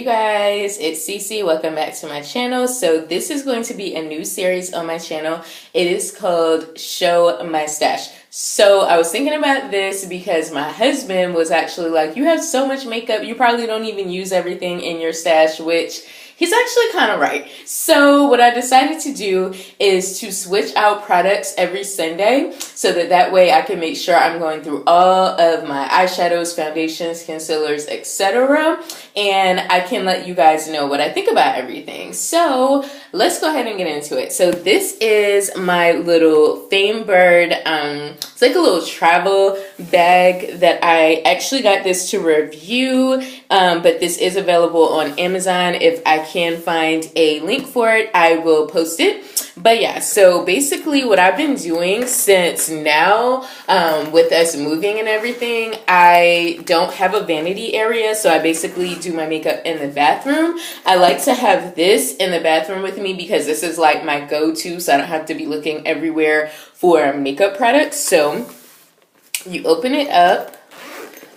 guys, it's Cece. Welcome back to my channel. So this is going to be a new series on my channel. It is called Show My Stash. So I was thinking about this because my husband was actually like, you have so much makeup, you probably don't even use everything in your stash, which he's actually kind of right. So what I decided to do is to switch out products every Sunday so that way I can make sure I'm going through all of my eyeshadows, foundations, concealers, etc. And I can let you guys know what I think about everything. So let's go ahead and get into it. So this is my little Fame Bird, it's like a little travel bag that I actually got this to review, but this is available on Amazon. If I can find a link for it, I will post it. But yeah, so basically what I've been doing since now, with us moving and everything, I don't have a vanity area, so I basically do my makeup in the bathroom. I like to have this in the bathroom with me because this is like my go-to, so I don't have to be looking everywhere for makeup products. So you open it up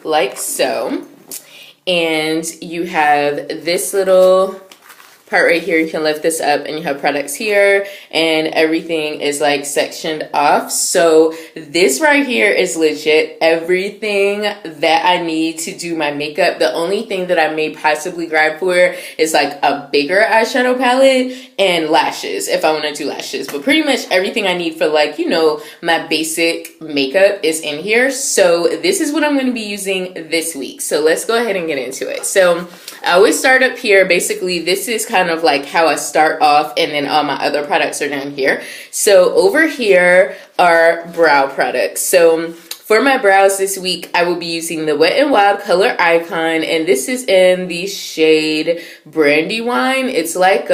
like so, and you have this little part right here. You can lift this up and you have products here and everything is like sectioned off. So this right here is legit everything that I need to do my makeup. The only thing that I may possibly grab for is like a bigger eyeshadow palette and lashes if I want to do lashes, but pretty much everything I need for, like, you know, my basic makeup is in here. So this is what I'm going to be using this week. So let's go ahead and get into it. So I always start up here. Basically, this is kind of like how I start off, and then all my other products are down here. So over here are brow products. So for my brows this week, I will be using the Wet n Wild Color Icon, and this is in the shade Brandywine. It's like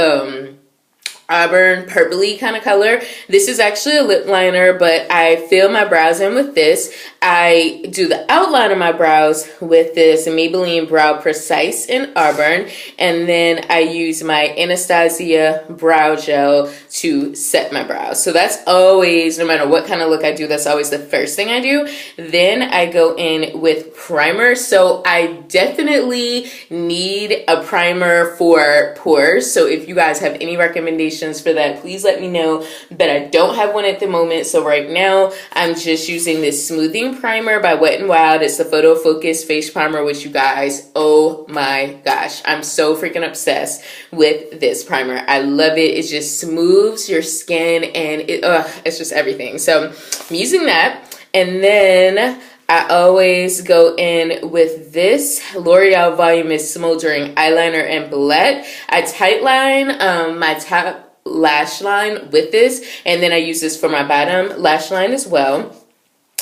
auburn purpley kind of color. This is actually a lip liner, but I fill my brows in with this. I do the outline of my brows with this Maybelline Brow Precise in Auburn, and then I use my Anastasia brow gel to set my brows. So that's always, no matter what kind of look I do, that's always the first thing I do. Then I go in with primer. So I definitely need a primer for pores. So if you guys have any recommendations for that, please let me know. But I don't have one at the moment. So right now I'm just using this smoothing primer by Wet n Wild. It's the Photo Focus face primer, which, you guys, oh my gosh, I'm so freaking obsessed with this primer. I love it. It just smooths your skin and it's just everything. So I'm using that, and then I always go in with this L'Oreal Voluminous Smoldering Eyeliner in Black. I tightline my top lash line with this, and then I use this for my bottom lash line as well.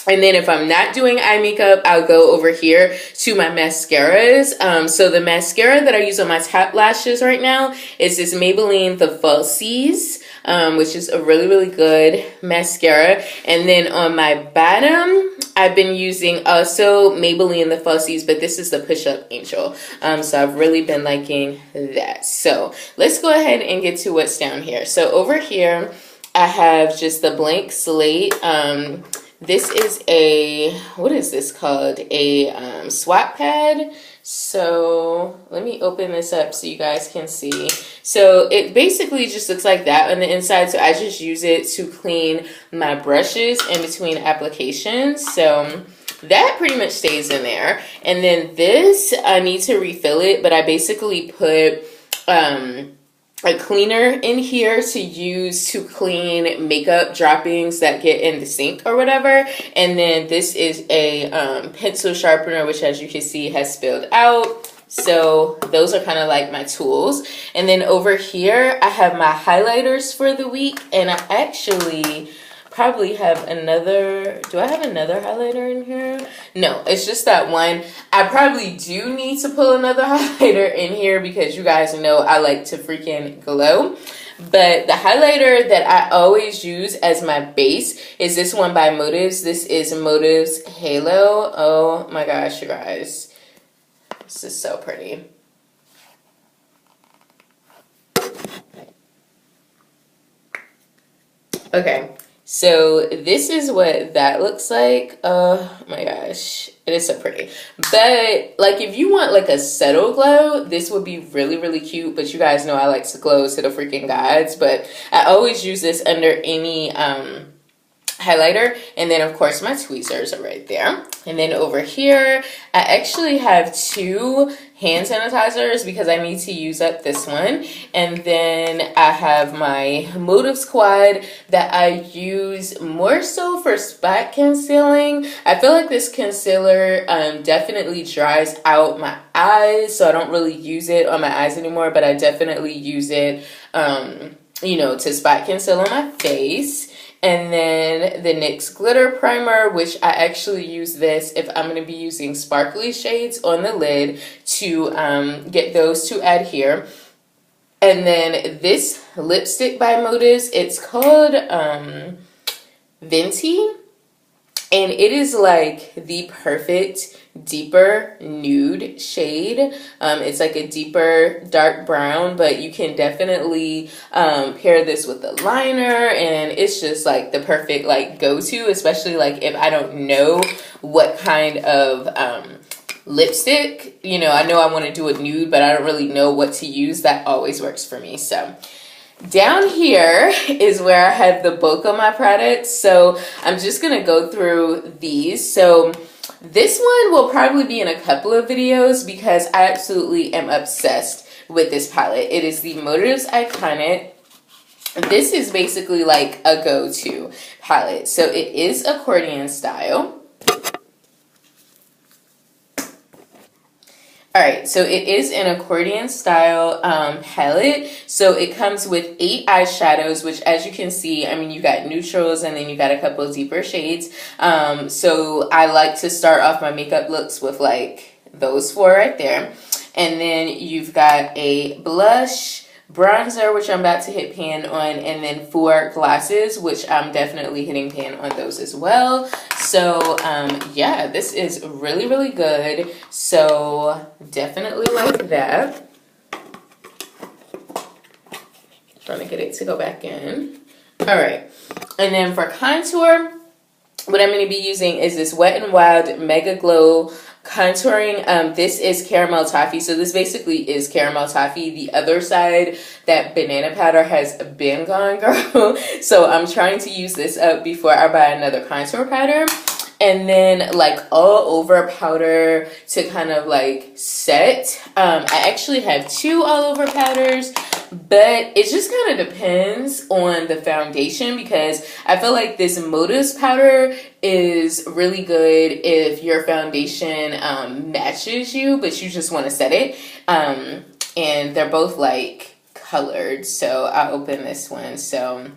And then if I'm not doing eye makeup, I'll go over here to my mascaras. So the mascara that I use on my top lashes right now is this Maybelline The Falsies, which is a really, really good mascara. And then on my bottom, I've been using also Maybelline The Falsies, but this is the Push Up Angel. So I've really been liking that. So let's go ahead and get to what's down here. So over here, I have just the blank slate. This is a, what is this called? A swap pad. So let me open this up so you guys can see. So it basically just looks like that on the inside. So I just use it to clean my brushes in between applications. So that pretty much stays in there. And then this, I need to refill it, but I basically put a cleaner in here to use to clean makeup droppings that get in the sink or whatever. And then this is a pencil sharpener, which, as you can see, has spilled out. So those are kind of like my tools. And then over here, I have my highlighters for the week. And I actually probably have another, do I have another highlighter in here? No, it's just that one. I probably do need to pull another highlighter in here because you guys know I like to freaking glow. But the highlighter that I always use as my base is this one by Motives. This is Motives Halo. Oh my gosh, you guys. This is so pretty. Okay. So this is what that looks like. Oh my gosh, it is so pretty. But like if you want like a subtle glow, this would be really, really cute. But you guys know I like to glow to the freaking gods. But I always use this under any highlighter, and then of course my tweezers are right there. And then over here I actually have two hand sanitizers because I need to use up this one, and then I have my Motive Squad that I use more so for spot concealing. I feel like this concealer definitely dries out my eyes, so I don't really use it on my eyes anymore, but I definitely use it you know, to spot conceal on my face. And then the NYX Glitter Primer, which I actually use this if I'm going to be using sparkly shades on the lid to get those to adhere. And then this lipstick by Motives, it's called Venti. And it is like the perfect deeper nude shade. It's like a deeper dark brown, but you can definitely pair this with a liner, and it's just like the perfect like go-to, especially like if I don't know what kind of lipstick, you know I want to do a nude, but I don't really know what to use. That always works for me. So down here is where I have the bulk of my products, so I'm just going to go through these. So this one will probably be in a couple of videos because I absolutely am obsessed with this palette. It is the Motives Iconic. This is basically like a go-to palette. So it is accordion style. Alright, so it is an accordion style palette. So it comes with 8 eyeshadows, which as you can see, I mean, you got neutrals and then you got a couple of deeper shades. So I like to start off my makeup looks with like those 4 right there. And then you've got a blush, bronzer, which I'm about to hit pan on, and then 4 glosses, which I'm definitely hitting pan on those as well. So yeah, this is really, really good. So definitely like that. Trying to get it to go back in. All right, and then for contour, what I'm going to be using is this Wet n Wild Mega Glow contouring. This is caramel toffee, so this basically is caramel toffee. The other side, that banana powder has been gone, girl. So I'm trying to use this up before I buy another contour powder. And then like all over powder to kind of like set. I actually have 2 all over powders, but it just kind of depends on the foundation, because I feel like this Motives powder is really good if your foundation matches you, but you just want to set it. And they're both like colored, so I'll open this one. So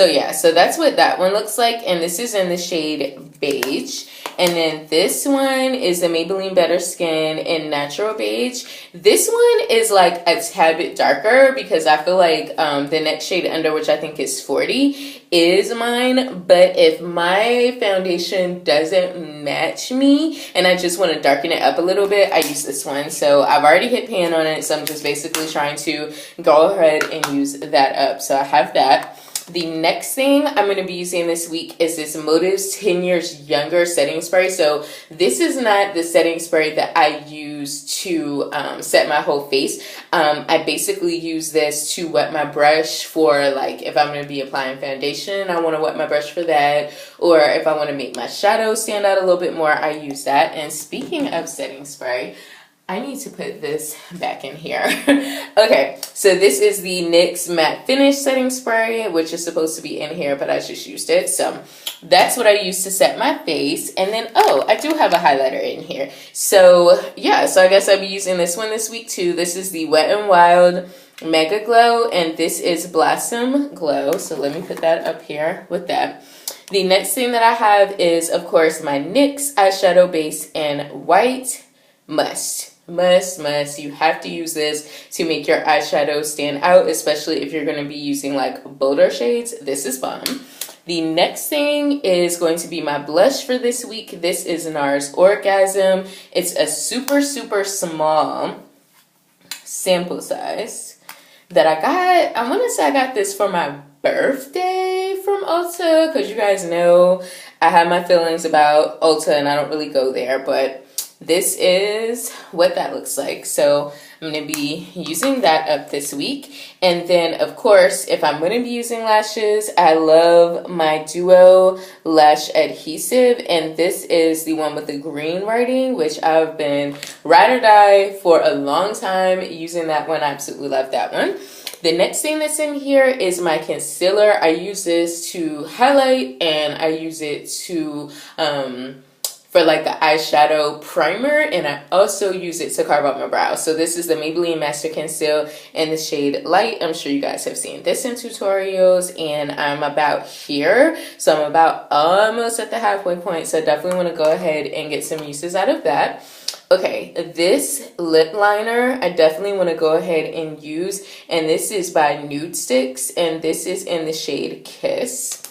yeah, so that's what that one looks like, and this is in the shade Beige. And then this one is the Maybelline Better Skin in Natural Beige. This one is like a tad bit darker because I feel like the next shade under, which I think is 40, is mine. But if my foundation doesn't match me and I just want to darken it up a little bit, I use this one. So I've already hit pan on it, so I'm just basically trying to go ahead and use that up. So I have that. The next thing I'm going to be using this week is this Motives 10 Years Younger setting spray. So this is not the setting spray that I use to set my whole face. I basically use this to wet my brush for, like, if I'm going to be applying foundation, I want to wet my brush for that. Or if I want to make my shadows stand out a little bit more, I use that. And speaking of setting spray, I need to put this back in here. Okay, so this is the NYX Matte Finish Setting Spray, which is supposed to be in here, but I just used it. So that's what I use to set my face. And then, oh, I do have a highlighter in here. So yeah, so I guess I'll be using this one this week too. This is the Wet n Wild Mega Glow, and this is Blossom Glow. So let me put that up here with that. The next thing that I have is, of course, my NYX eyeshadow base in white. Must. You have to use this to make your eyeshadow stand out, especially if you're going to be using like bolder shades. This is bomb. The next thing is going to be my blush for this week. This is NARS Orgasm. It's a super, super small sample size. that I got. I want to say I got this for my birthday from Ulta, because you guys know I have my feelings about Ulta and I don't really go there, but this is what that looks like. So I'm going to be using that up this week. And then, of course, if I'm going to be using lashes, I love my Duo Lash Adhesive. And this is the one with the green writing, which I've been ride or die for a long time using that one. I absolutely love that one. The next thing that's in here is my concealer. I use this to highlight, and I use it to for like the eyeshadow primer, and I also use it to carve out my brows. So this is the Maybelline Master Conceal in the shade Light. I'm sure you guys have seen this in tutorials, and I'm about here. So I'm about almost at the halfway point, so definitely want to go ahead and get some uses out of that. Okay, this lip liner I definitely want to go ahead and use, and this is by Nudestix, and this is in the shade Kiss.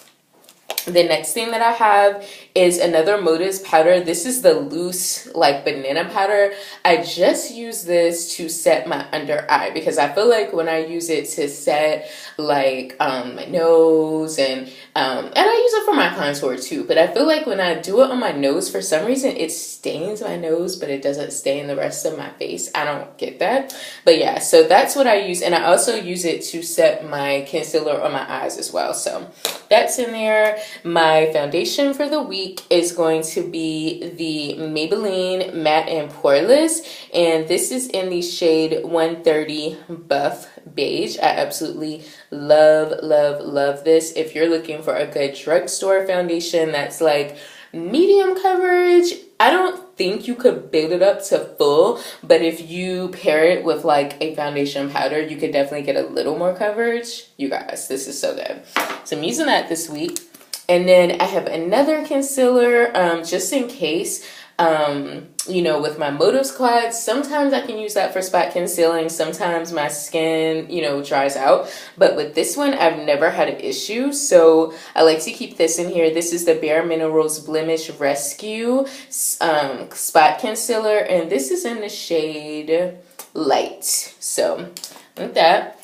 The next thing that I have is another Modus powder. This is the loose, like, banana powder. I just use this to set my under eye, because I feel like when I use it to set, like, my nose, and I use it for my contour too, but I feel like when I do it on my nose, for some reason it stains my nose, but it doesn't stain the rest of my face. I don't get that. But yeah, so that's what I use, and I also use it to set my concealer on my eyes as well. So that's in there. My foundation for the week is going to be the Maybelline Matte and Poreless, and this is in the shade 130 Buff Beige. I absolutely love, love, love this. If you're looking for a good drugstore foundation that's like medium coverage, I don't think you could build it up to full, but if you pair it with like a foundation powder, you could definitely get a little more coverage. You guys, this is so good. So I'm using that this week. And then I have another concealer, just in case, you know, with my Modos Quad. Sometimes I can use that for spot concealing. Sometimes my skin, you know, dries out. But with this one, I've never had an issue. So I like to keep this in here. This is the Bare Minerals Blemish Rescue Spot Concealer. And this is in the shade Light. So with that.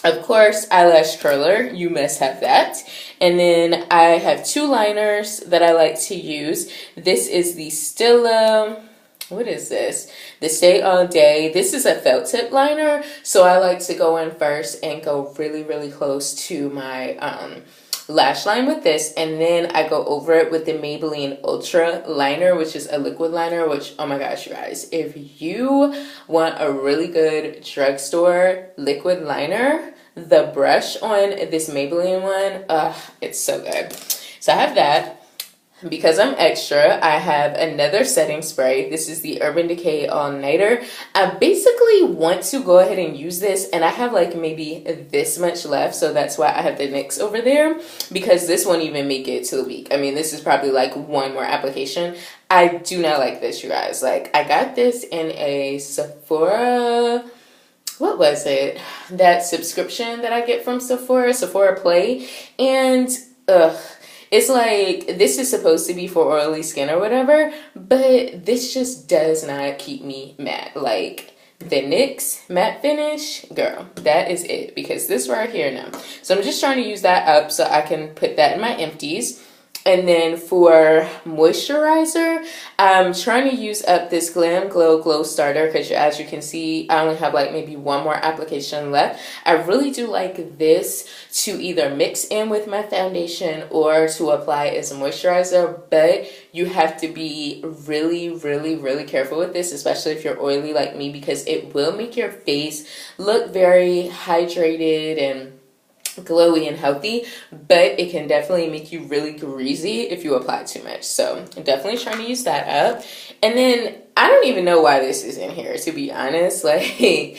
Of course, eyelash curler, you must have that. And then I have two liners that I like to use. This is the Stila, what is this? The Stay All Day. This is a felt tip liner, so I like to go in first and go really, really close to my lash line with this, and then I go over it with the Maybelline Ultra liner, which is a liquid liner, which, oh my gosh, you guys, if you want a really good drugstore liquid liner, the brush on this Maybelline one, it's so good. So I have that. Because I'm extra, I have another setting spray. This is the Urban Decay All Nighter. I basically want to go ahead and use this, and I have like maybe this much left, so that's why I have the NYX over there, because this won't even make it to the week. I mean, this is probably like one more application. I do not like this, you guys. Like, I got this in a Sephora, what was it? That subscription that I get from Sephora Play, and it's like, this is supposed to be for oily skin or whatever, but this just does not keep me matte. Like, the NYX matte finish, girl, that is it, because this right here now. So I'm just trying to use that up so I can put that in my empties. And then for moisturizer, I'm trying to use up this Glam Glow Glow Starter, because as you can see, I only have like maybe one more application left. I really do like this to either mix in with my foundation or to apply as a moisturizer, but you have to be really, really, really careful with this, especially if you're oily like me, because it will make your face look very hydrated and glowy and healthy, but it can definitely make you really greasy if you apply too much. So I'm definitely trying to use that up. And then I don't even know why this is in here, to be honest. Like,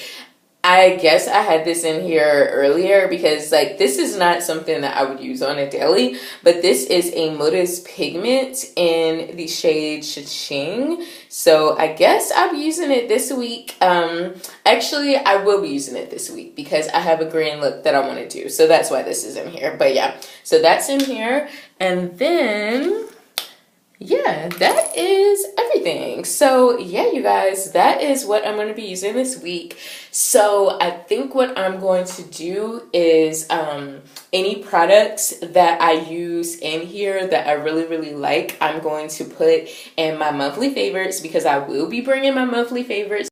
I guess I had this in here earlier because, like, this is not something that I would use on a daily, but this is a Modus pigment in the shade Cha-Ching. So I guess I'll be using it this week. Actually, I will be using it this week because I have a green look that I want to do. So that's why this is in here. But yeah, so that's in here. And then yeah, that is everything. So, yeah, you guys, that is what I'm going to be using this week. So, I think what I'm going to do is any products that I use in here that I really, really like, I'm going to put in my monthly favorites because I will be bringing my monthly favorites